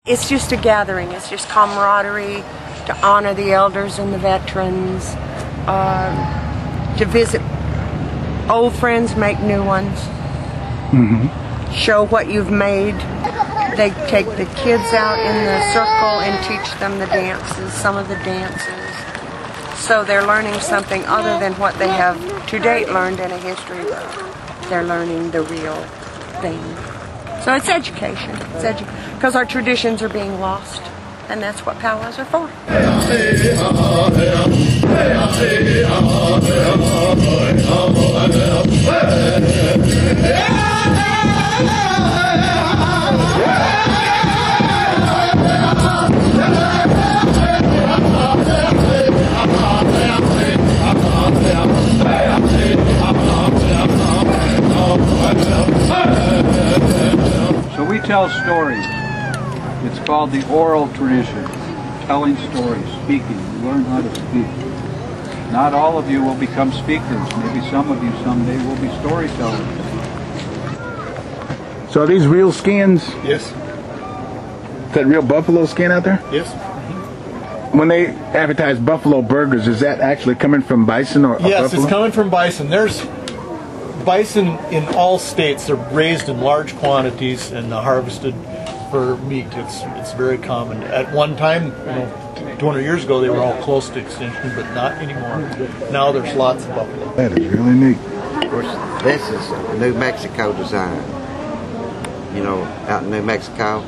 It's just a gathering. It's just camaraderie to honor the elders and the veterans, to visit old friends, make new ones, show what you've made. They take the kids out in the circle and teach them the dances, some of the dances. So they're learning something other than what they have to date learned in a history book. They're learning the real thing. So it's education. It's because our traditions are being lost, and that's what powwows are for. So we tell stories. It's called the oral tradition, telling stories, speaking. You learn how to speak. Not all of you will become speakers. Maybe some of you someday will be storytellers. So are these real skins? Yes. Is that real buffalo skin out there? Yes. When they advertise buffalo burgers, is that actually coming from bison or yes, buffalo? It's coming from bison. There's bison in all states. They're raised in large quantities and harvested for meat. It's very common. At one time, 200 years ago, they were all close to extinction, but not anymore. Now there's lots of buffalo. That is really neat. Of course, this is a New Mexico design. Out in New Mexico,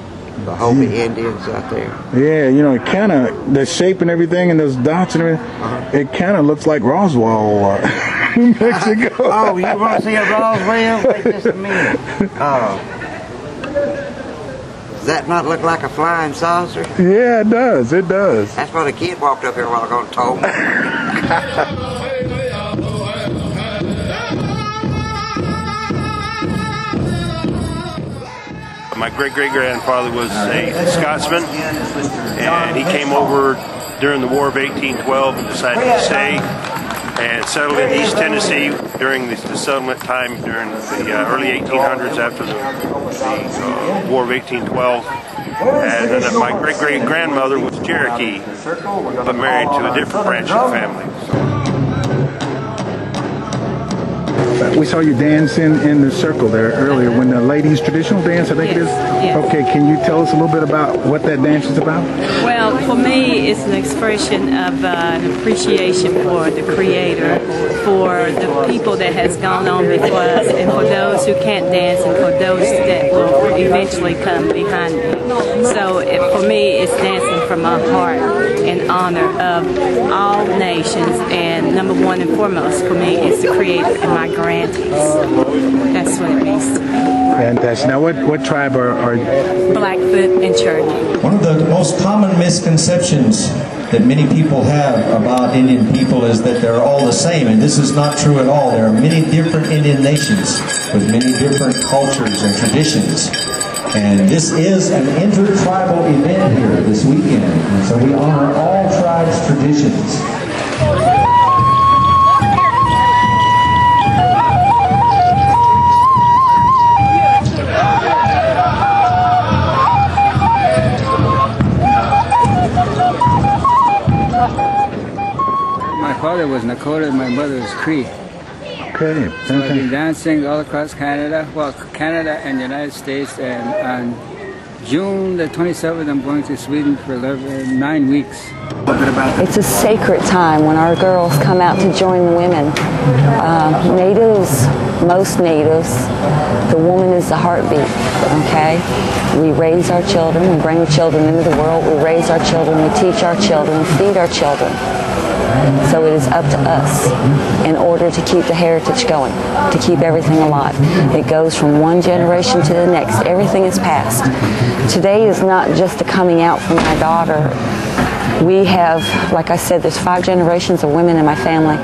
the Hopi Indians out there. Yeah, it kind of, the shape and everything and those dots and everything, it kind of looks like Roswell, New Mexico. Oh, you want to see a Roswell? Wait just a minute. Does that not look like a flying saucer? Yeah, it does. It does. That's what a kid walked up here a while ago and told me. My great-great-grandfather was a Scotsman, and he came over during the War of 1812 and decided to stay and settled in East Tennessee during the settlement time during the early 1800s after the War of 1812. And then my great-great-grandmother was Cherokee, but married to a different branch of the family. We saw you dancing in the circle there earlier when the ladies' traditional dance, I think it is? Yes. Okay, can you tell us a little bit about what that dance is about? Well, for me, it's an expression of an appreciation for the Creator, for the people that has gone on before us, and for those who can't dance, and for those that will eventually come behind me. So for me, it's dancing from my heart in honor of all nations, and number one and foremost for me is the Creator and my grantees. That's what it means to me. Fantastic. Now, what tribe are you? Blackfoot and Cherokee. One of the most common misconceptions that many people have about Indian people is that they're all the same, and this is not true at all. There are many different Indian nations with many different cultures and traditions. And this is an intertribal event here this weekend, and so we honor all tribes' traditions. My father was Nakota and my mother was Cree. Okay. So I've been dancing all across Canada, well, Canada and the United States, and on June the 27th I'm going to Sweden for 9 weeks. It's a sacred time when our girls come out to join the women. Natives, most natives, the woman is the heartbeat, okay? We raise our children, we bring the children into the world, we raise our children, we teach our children, we feed our children. So it is up to us in order to keep the heritage going, to keep everything alive. It goes from one generation to the next. Everything is passed. Today is not just a coming out for my daughter. We have, like I said, there's 5 generations of women in my family.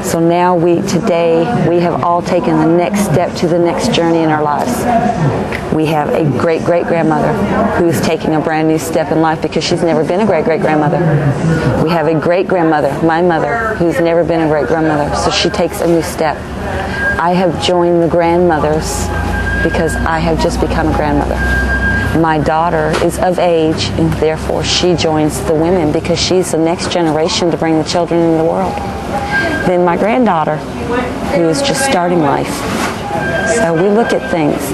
So now today we have all taken the next step to the next journey in our lives. We have a great-great-grandmother who is taking a brand new step in life because she's never been a great-great-grandmother. We have a great-grandmother, my mother, who's never been a great-grandmother, so she takes a new step. I have joined the grandmothers because I have just become a grandmother. My daughter is of age, and therefore she joins the women because she's the next generation to bring the children into the world. Then my granddaughter, who is just starting life. So we look at things.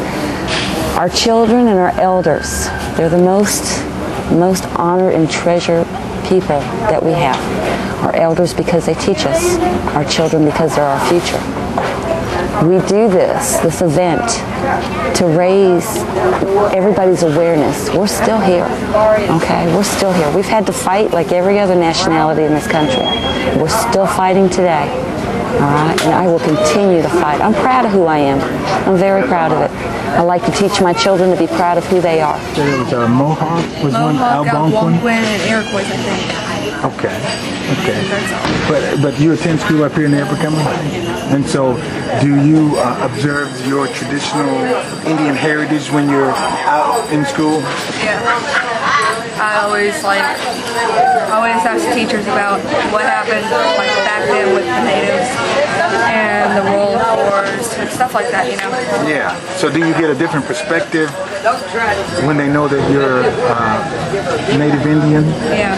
Our children and our elders, they're the most honored and treasured people that we have. Our elders because they teach us, our children because they're our future. We do this event to raise everybody's awareness. We're still here, okay? We're still here. We've had to fight like every other nationality in this country. We're still fighting today, all right? And I will continue to fight. I'm proud of who I am. I'm very proud of it. I like to teach my children to be proud of who they are. There was Mohawk, was one Algonquin, and Iroquois, I think. Okay. But you attend school up here in the Upper Cumberland? And so do you observe your traditional Indian heritage when you're out in school? Yeah. I always ask teachers about what happened like back then with the natives and the World Wars and stuff like that, you know. Yeah. So do you get a different perspective when they know that you're Native Indian? Yeah.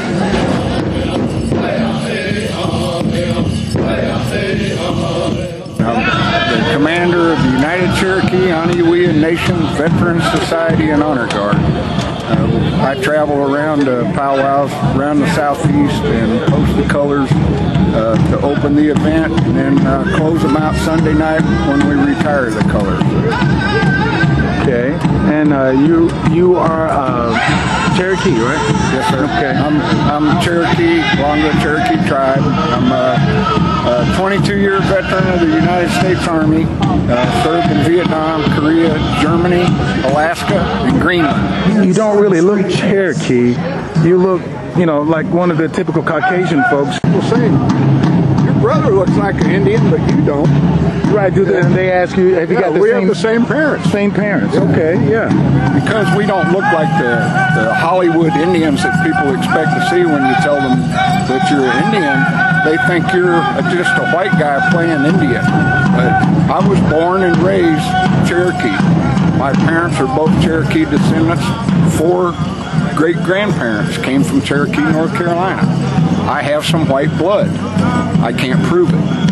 I'm the commander of the United Cherokee Oniweah Nation Veterans Society and Honor Guard. I travel around powwows around the southeast and post the colors to open the event and then close them out Sunday night when we retire the colors. Okay, and you are Cherokee, right? Yes, sir. Okay. I'm Cherokee, belong to the Cherokee tribe. I'm a 22-year veteran of the United States Army. Served in Vietnam, Korea, Germany, Alaska, and Greenland. You don't really look Cherokee. You look, like one of the typical Caucasian folks. People say, your brother looks like an Indian, but you don't. Right, they ask you, have you got the we same... have the same parents. Same parents, okay, yeah. Because we don't look like the Hollywood Indians that people expect to see when you tell them that you're an Indian. They think you're just a white guy playing Indian. But I was born and raised Cherokee. My parents are both Cherokee descendants. 4 great-grandparents came from Cherokee, North Carolina. I have some white blood. I can't prove it.